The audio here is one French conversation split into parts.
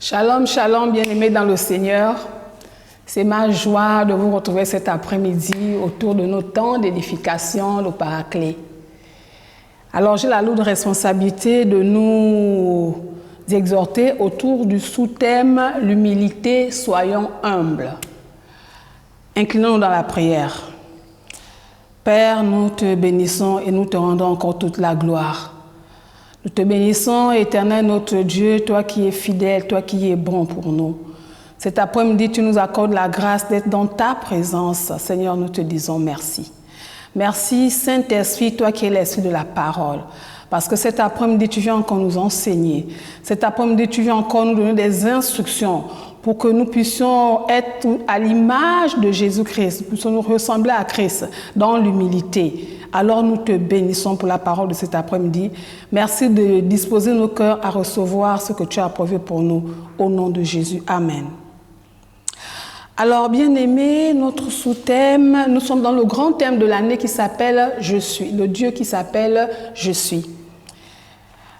Shalom, shalom, bien-aimés dans le Seigneur. C'est ma joie de vous retrouver cet après-midi autour de nos temps d'édification, le Paraclet. Alors, j'ai la lourde responsabilité de nous exhorter autour du sous-thème « L'humilité, soyons humbles ». Inclinons-nous dans la prière. Père, nous te bénissons et nous te rendons encore toute la gloire. Nous te bénissons, Éternel notre Dieu, toi qui es fidèle, toi qui es bon pour nous. Cet après-midi, tu nous accordes la grâce d'être dans ta présence. Seigneur, nous te disons merci. Merci, Saint-Esprit, toi qui es l'esprit de la parole. Parce que cet après-midi, tu viens encore nous enseigner. Cet après-midi, tu viens encore nous donner des instructions pour que nous puissions être à l'image de Jésus-Christ, nous puissions nous ressembler à Christ dans l'humilité. Alors nous te bénissons pour la parole de cet après-midi. Merci de disposer nos cœurs à recevoir ce que tu as prévu pour nous. Au nom de Jésus. Amen. Alors, bien-aimés, notre sous-thème, nous sommes dans le grand thème de l'année qui s'appelle « Je suis », le Dieu qui s'appelle « Je suis ».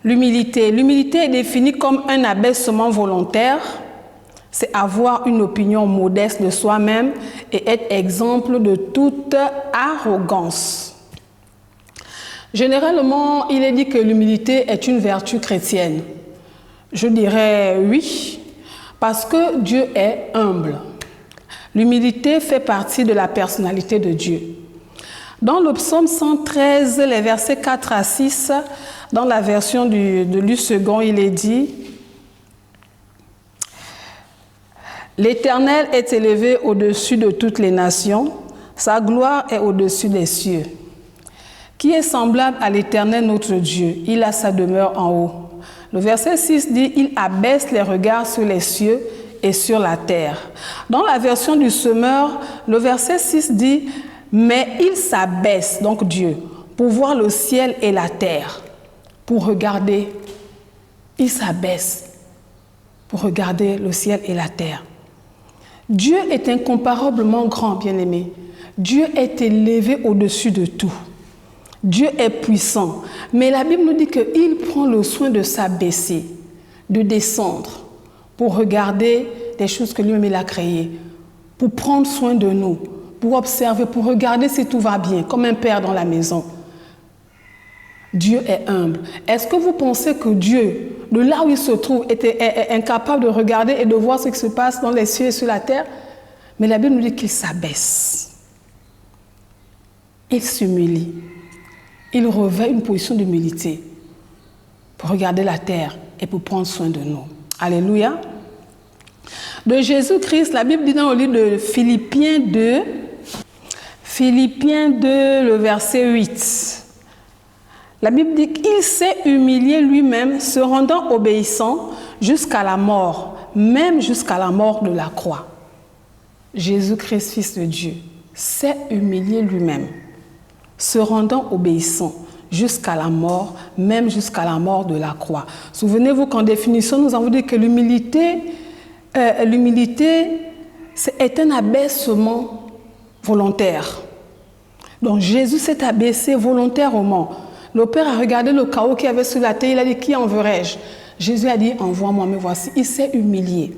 L'humilité. L'humilité est définie comme un abaissement volontaire. C'est avoir une opinion modeste de soi-même et être exemple de toute arrogance. Généralement, il est dit que l'humilité est une vertu chrétienne. Je dirais oui, parce que Dieu est humble. L'humilité fait partie de la personnalité de Dieu. Dans le psaume 113, les versets 4 à 6, dans la version de l'U2, il est dit « L'Éternel est élevé au-dessus de toutes les nations, sa gloire est au-dessus des cieux. Qui est semblable à l'Éternel notre Dieu? Il a sa demeure en haut. » Le verset 6 dit « Il abaisse les regards sur les cieux et sur la terre. » Dans la version du Semeur, le verset 6 dit « Mais il s'abaisse, donc Dieu, pour voir le ciel et la terre. » Pour regarder, il s'abaisse pour regarder le ciel et la terre. Dieu est incomparablement grand, bien-aimé. Dieu est élevé au-dessus de tout. Dieu est puissant. Mais la Bible nous dit qu'il prend le soin de s'abaisser, de descendre, pour regarder des choses que lui-même il a créées, pour prendre soin de nous, pour observer, pour regarder si tout va bien, comme un père dans la maison. Dieu est humble. Est-ce que vous pensez que Dieu, de là où il se trouve, est incapable de regarder et de voir ce qui se passe dans les cieux et sur la terre? Mais la Bible nous dit qu'il s'abaisse. Il s'humilie. Il revêt une position d'humilité pour regarder la terre et pour prendre soin de nous. Alléluia. De Jésus-Christ, la Bible dit dans le livre de Philippiens 2, le verset 8. La Bible dit qu'il s'est humilié lui-même, se rendant obéissant jusqu'à la mort, même jusqu'à la mort de la croix. Jésus-Christ, Fils de Dieu, s'est humilié lui-même, se rendant obéissant jusqu'à la mort, même jusqu'à la mort de la croix. Souvenez-vous qu'en définition, nous avons dit que l'humilité est un abaissement volontaire. Donc Jésus s'est abaissé volontairement. Le Père a regardé le chaos qu'il y avait sur la terre, il a dit « Qui enverrai-je » Jésus a dit « Envoie-moi, me voici ». Il s'est humilié.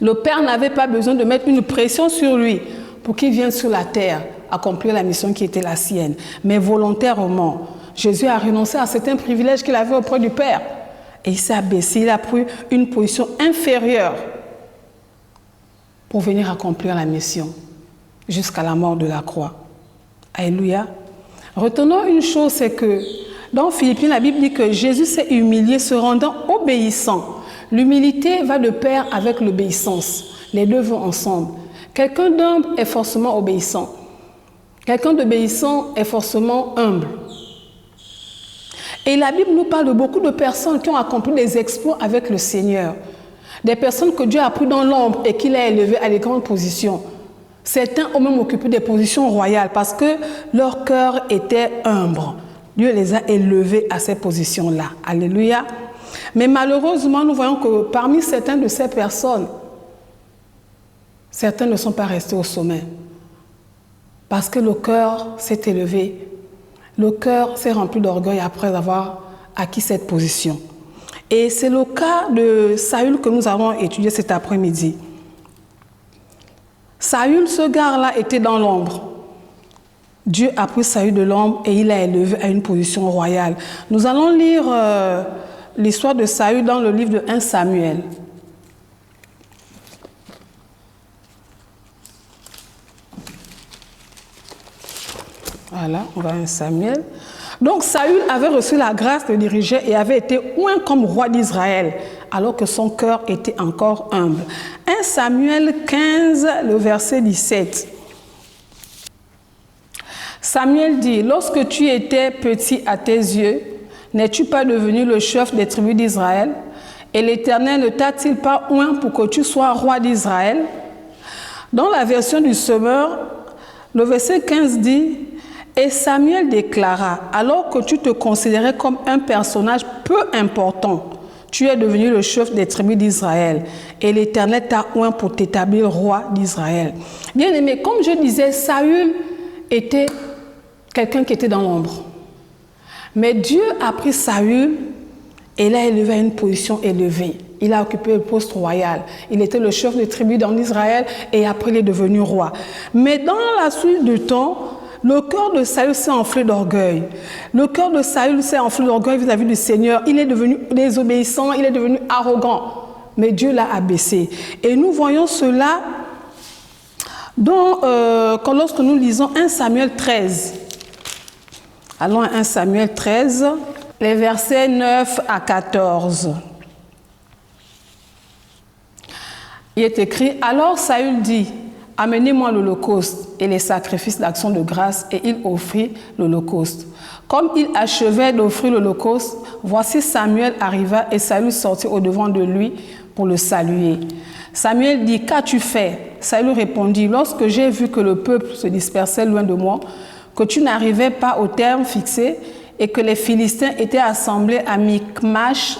Le Père n'avait pas besoin de mettre une pression sur lui pour qu'il vienne sur la terre accomplir la mission qui était la sienne. Mais volontairement, Jésus a renoncé à certains privilèges qu'il avait auprès du Père. Et il s'est abaissé, il a pris une position inférieure pour venir accomplir la mission jusqu'à la mort de la croix. Alléluia. Retenons une chose, c'est que dans Philippiens, la Bible dit que Jésus s'est humilié, se rendant obéissant. L'humilité va de pair avec l'obéissance. Les deux vont ensemble. Quelqu'un d'humble est forcément obéissant. Quelqu'un d'obéissant est forcément humble. Et la Bible nous parle de beaucoup de personnes qui ont accompli des exploits avec le Seigneur. Des personnes que Dieu a pris dans l'ombre et qu'il a élevées à des grandes positions. Certains ont même occupé des positions royales parce que leur cœur était humble. Dieu les a élevés à ces positions-là. Alléluia. Mais malheureusement, nous voyons que parmi certaines de ces personnes, certains ne sont pas restés au sommet. Parce que le cœur s'est élevé. Le cœur s'est rempli d'orgueil après avoir acquis cette position. Et c'est le cas de Saül que nous allons étudier cet après-midi. Saül, ce gars-là, était dans l'ombre. Dieu a pris Saül de l'ombre et il l'a élevé à une position royale. Nous allons lire l'histoire de Saül dans le livre de 1 Samuel. Voilà, on va à 1 Samuel. Donc Saül avait reçu la grâce de diriger et avait été oint comme roi d'Israël, alors que son cœur était encore humble. 1 Samuel 15, le verset 17. Samuel dit, « Lorsque tu étais petit à tes yeux, n'es-tu pas devenu le chef des tribus d'Israël? Et l'Éternel ne t'a-t-il pas oint pour que tu sois roi d'Israël » Dans la version du Semeur, le verset 15 dit, « Et Samuel déclara, alors que tu te considérais comme un personnage peu important, tu es devenu le chef des tribus d'Israël, et l'Éternel t'a oint pour t'établir roi d'Israël. » Bien aimé, comme je disais, Saül était quelqu'un qui était dans l'ombre. Mais Dieu a pris Saül et l'a élevé à une position élevée. Il a occupé le poste royal. Il était le chef de tribu dans Israël et après il est devenu roi. Mais dans la suite du temps, le cœur de Saül s'est enflé d'orgueil. Le cœur de Saül s'est enflé d'orgueil vis-à-vis du Seigneur. Il est devenu désobéissant, il est devenu arrogant. Mais Dieu l'a abaissé. Et nous voyons cela lorsque nous lisons 1 Samuel 13. Allons à 1 Samuel 13, les versets 9 à 14. Il est écrit, « Alors Saül dit, « Amenez-moi l'holocauste et les sacrifices d'action de grâce. » Et il offrit l'holocauste. Comme il achevait d'offrir l'holocauste, voici Samuel arriva et Saül sortit au-devant de lui pour le saluer. Samuel dit, « Qu'as-tu fait » Saül répondit, « Lorsque j'ai vu que le peuple se dispersait loin de moi, que tu n'arrivais pas au terme fixé et que les Philistins étaient assemblés à Michmash,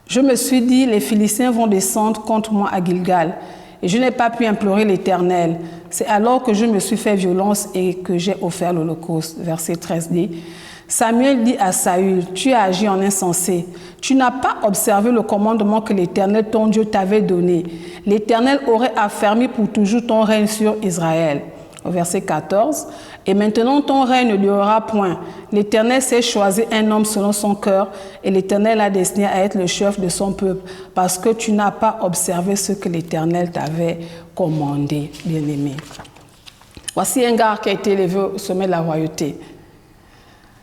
je me suis dit, les Philistins vont descendre contre moi à Gilgal. Et je n'ai pas pu implorer l'Éternel. C'est alors que je me suis fait violence et que j'ai offert l'holocauste. » Verset 13 dit, Samuel dit à Saül, « Tu as agi en insensé. Tu n'as pas observé le commandement que l'Éternel, ton Dieu, t'avait donné. L'Éternel aurait affermi pour toujours ton règne sur Israël. » Au verset 14, « Et maintenant ton règne ne durera point. L'Éternel s'est choisi un homme selon son cœur, et l'Éternel a destiné à être le chef de son peuple, parce que tu n'as pas observé ce que l'Éternel t'avait commandé. » Bien-aimé. Voici un gars qui a été élevé au sommet de la royauté.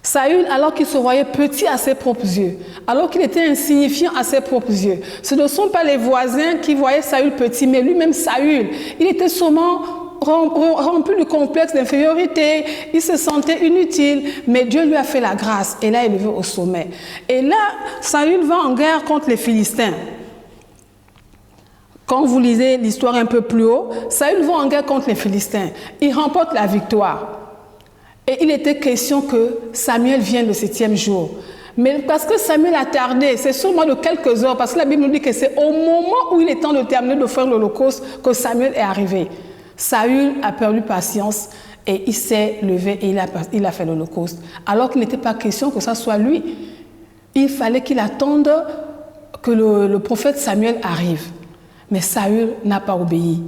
Saül, alors qu'il se voyait petit à ses propres yeux, alors qu'il était insignifiant à ses propres yeux, ce ne sont pas les voisins qui voyaient Saül petit, mais lui-même Saül, il était sûrement rempli de complexe d'infériorité, il se sentait inutile, mais Dieu lui a fait la grâce et l'a élevé au sommet. Et là, Saül va en guerre contre les Philistins. Quand vous lisez l'histoire un peu plus haut, Saül va en guerre contre les Philistins. Il remporte la victoire. Et il était question que Samuel vienne le 7e jour. Mais parce que Samuel a tardé, c'est seulement de quelques heures, parce que la Bible nous dit que c'est au moment où il est temps de terminer de faire l'holocauste que Samuel est arrivé. Saül a perdu patience et il s'est levé et il a fait l'holocauste. Alors qu'il n'était pas question que ça soit lui. Il fallait qu'il attende que le prophète Samuel arrive. Mais Saül n'a pas obéi.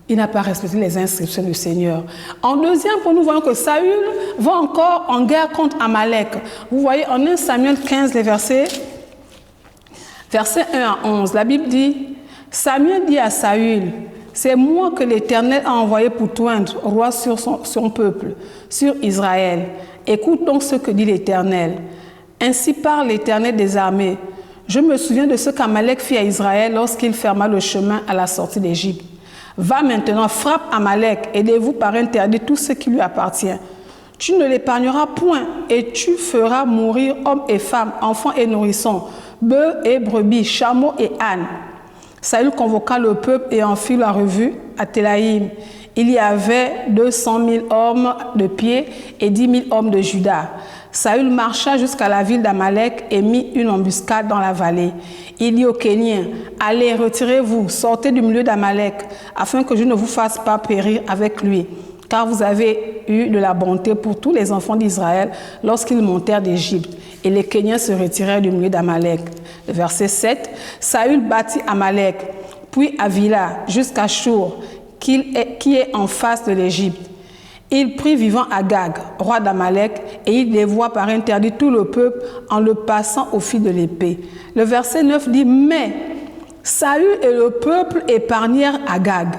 Il n'a pas respecté les instructions du Seigneur. En deuxième point, nous voyons que Saül va encore en guerre contre Amalek. Vous voyez en 1 Samuel 15, les versets 1 à 11, la Bible dit, « Samuel dit à Saül, c'est moi que l'Éternel a envoyé pour t'oindre roi sur son peuple, sur Israël. Écoute donc ce que dit l'Éternel. Ainsi parle l'Éternel des armées. Je me souviens de ce qu'Amalek fit à Israël lorsqu'il ferma le chemin à la sortie d'Égypte. Va maintenant, frappe Amalek, aidez-vous par interdit tout ce qui lui appartient. Tu ne l'épargneras point et tu feras mourir hommes et femmes, enfants et nourrissons, bœufs et brebis, chameaux et ânes. » Saül convoqua le peuple et en fit la revue à Télaïm. Il y avait 200 000 hommes de pied et 10 000 hommes de Juda. Saül marcha jusqu'à la ville d'Amalek et mit une embuscade dans la vallée. Il dit aux Kéniens, « Allez, retirez-vous, sortez du milieu d'Amalek, afin que je ne vous fasse pas périr avec lui. » car vous avez eu de la bonté pour tous les enfants d'Israël lorsqu'ils montèrent d'Égypte, et les Kéniens se retirèrent du milieu d'Amalek. Verset 7, Saül bâtit Amalek, puis Avila, jusqu'à Shur, qui est en face de l'Égypte. Il prit vivant Agag, roi d'Amalek, et il dévoua par interdit tout le peuple en le passant au fil de l'épée. Le verset 9 dit, mais Saül et le peuple épargnèrent Agag,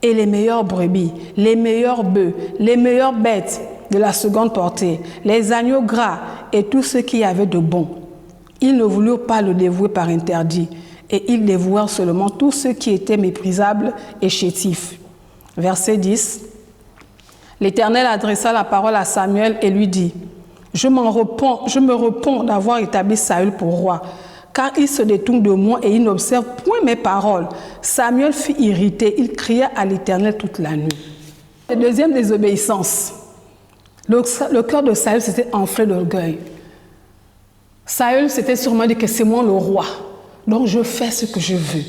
et les meilleures brebis, les meilleurs bœufs, les meilleures bêtes de la seconde portée, les agneaux gras et tout ce qu'il y avait de bon. Ils ne voulurent pas le dévouer par interdit, et ils dévouèrent seulement tout ce qui était méprisable et chétif. Verset 10. L'Éternel adressa la parole à Samuel et lui dit, je me repens d'avoir établi Saül pour roi, car il se détourne de moi et il n'observe point mes paroles. Samuel fut irrité, il cria à l'Éternel toute la nuit. La deuxième désobéissance. Le cœur de Saül s'était enflé d'orgueil. Saül s'était sûrement dit que c'est moi le roi, donc je fais ce que je veux.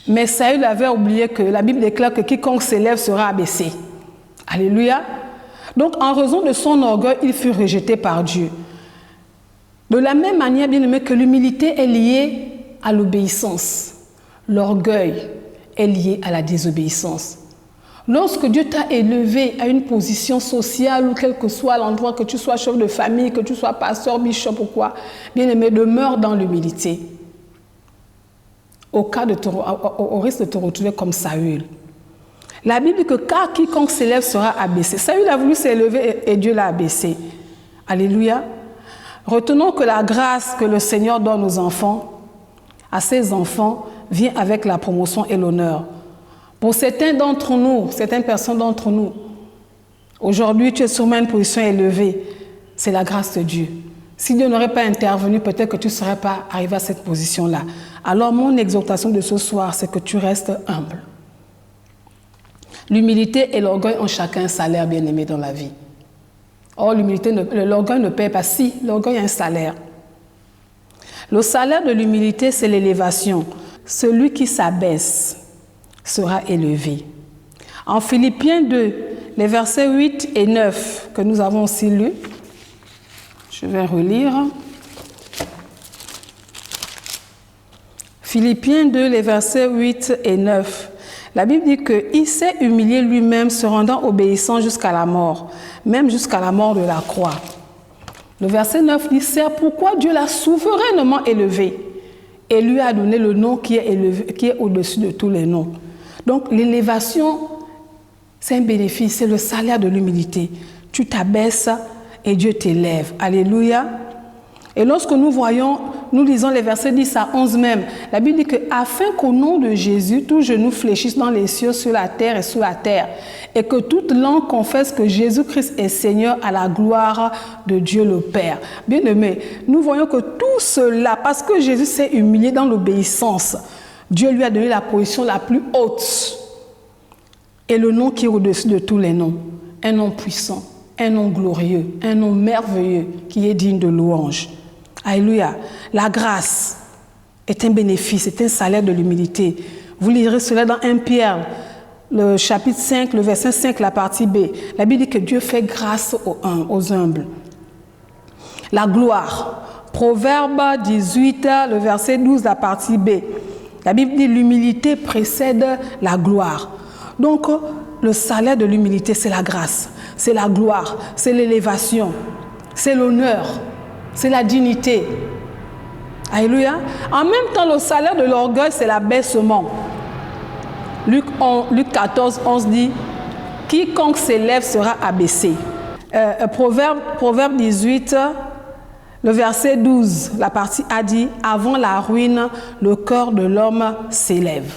Mais Saül avait oublié que la Bible déclare que quiconque s'élève sera abaissé. Alléluia. Donc, en raison de son orgueil, il fut rejeté par Dieu. De la même manière, bien aimé, que l'humilité est liée à l'obéissance. L'orgueil est lié à la désobéissance. Lorsque Dieu t'a élevé à une position sociale ou quel que soit l'endroit, que tu sois chef de famille, que tu sois pasteur, bishop ou quoi, bien aimé, demeure dans l'humilité. Au risque de te retrouver comme Saül. La Bible dit que car quiconque s'élève sera abaissé. Saül a voulu s'élever et Dieu l'a abaissé. Alléluia. Retenons que la grâce que le Seigneur donne aux enfants, à ses enfants, vient avec la promotion et l'honneur. Pour certains d'entre nous, certaines personnes d'entre nous, aujourd'hui tu es sûrement à une position élevée. C'est la grâce de Dieu. Si Dieu n'aurait pas intervenu, peut-être que tu ne serais pas arrivé à cette position-là. Alors mon exhortation de ce soir, c'est que tu restes humble. L'humilité et l'orgueil ont chacun un salaire bien aimé dans la vie. Or, l'orgueil ne paie pas. Si, l'orgueil a un salaire. Le salaire de l'humilité, c'est l'élévation. Celui qui s'abaisse sera élevé. En Philippiens 2, les versets 8 et 9 que nous avons aussi lus, je vais relire. Philippiens 2, les versets 8 et 9. La Bible dit qu'il s'est humilié lui-même, se rendant obéissant jusqu'à la mort, même jusqu'à la mort de la croix. Le verset 9 dit, c'est pourquoi Dieu l'a souverainement élevé et lui a donné le nom qui est au-dessus de tous les noms. Donc l'élévation, c'est un bénéfice, c'est le salaire de l'humilité. Tu t'abaisses et Dieu t'élève. Alléluia. Et lorsque nous lisons les versets 10 à 11 même, la Bible dit que afin qu'au nom de Jésus, tout genou fléchisse dans les cieux, sur la terre et sous la terre, et que toute langue confesse que Jésus-Christ est Seigneur à la gloire de Dieu le Père. Bien-aimés, nous voyons que tout cela, parce que Jésus s'est humilié dans l'obéissance, Dieu lui a donné la position la plus haute et le nom qui est au-dessus de tous les noms, un nom puissant, un nom glorieux, un nom merveilleux qui est digne de louange. Alléluia. La grâce est un bénéfice, c'est un salaire de l'humilité. Vous lirez cela dans 1 Pierre, le chapitre 5, le verset 5, la partie B. La Bible dit que Dieu fait grâce aux humbles. La gloire. Proverbe 18, le verset 12, la partie B. La Bible dit l'humilité précède la gloire. Donc, le salaire de l'humilité, c'est la grâce, c'est la gloire, c'est l'élévation, c'est l'honneur, c'est la dignité. Alléluia. En même temps, le salaire de l'orgueil, c'est l'abaissement. Luc 14, 11 dit, quiconque s'élève sera abaissé. Proverbe 18, le verset 12, la partie A dit, avant la ruine, le cœur de l'homme s'élève.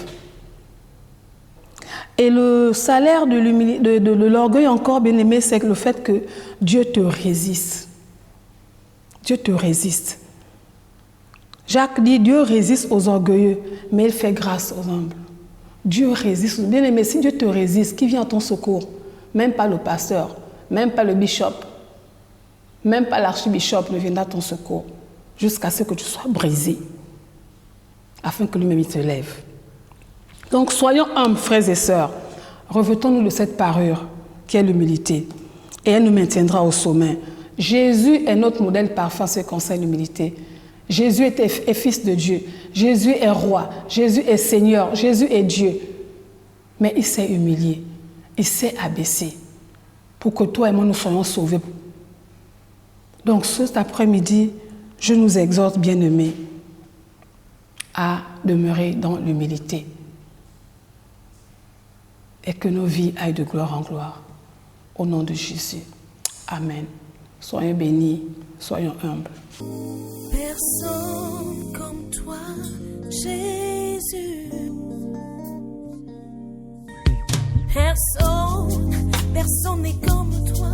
Et le salaire de l'orgueil encore, bien aimé, c'est le fait que Dieu te résiste. Dieu te résiste. Jacques dit, Dieu résiste aux orgueilleux, mais il fait grâce aux humbles. Dieu résiste. Bien aimé, si Dieu te résiste, qui vient à ton secours? Même pas le pasteur, même pas le bishop, même pas l'archibishop ne viendra à ton secours, jusqu'à ce que tu sois brisé, afin que lui-même il te lève. Donc soyons humbles, frères et sœurs. Revêtons-nous de cette parure qui est l'humilité. Et elle nous maintiendra au sommet. Jésus est notre modèle parfait en ce qui concerne l'humilité. Jésus est fils de Dieu. Jésus est roi. Jésus est Seigneur. Jésus est Dieu. Mais il s'est humilié. Il s'est abaissé pour que toi et moi nous soyons sauvés. Donc cet après-midi, je nous exhorte, bien-aimés, à demeurer dans l'humilité et que nos vies aillent de gloire en gloire. Au nom de Jésus. Amen. Soyons bénis, soyons humbles. Personne comme toi, Jésus. Personne n'est comme toi.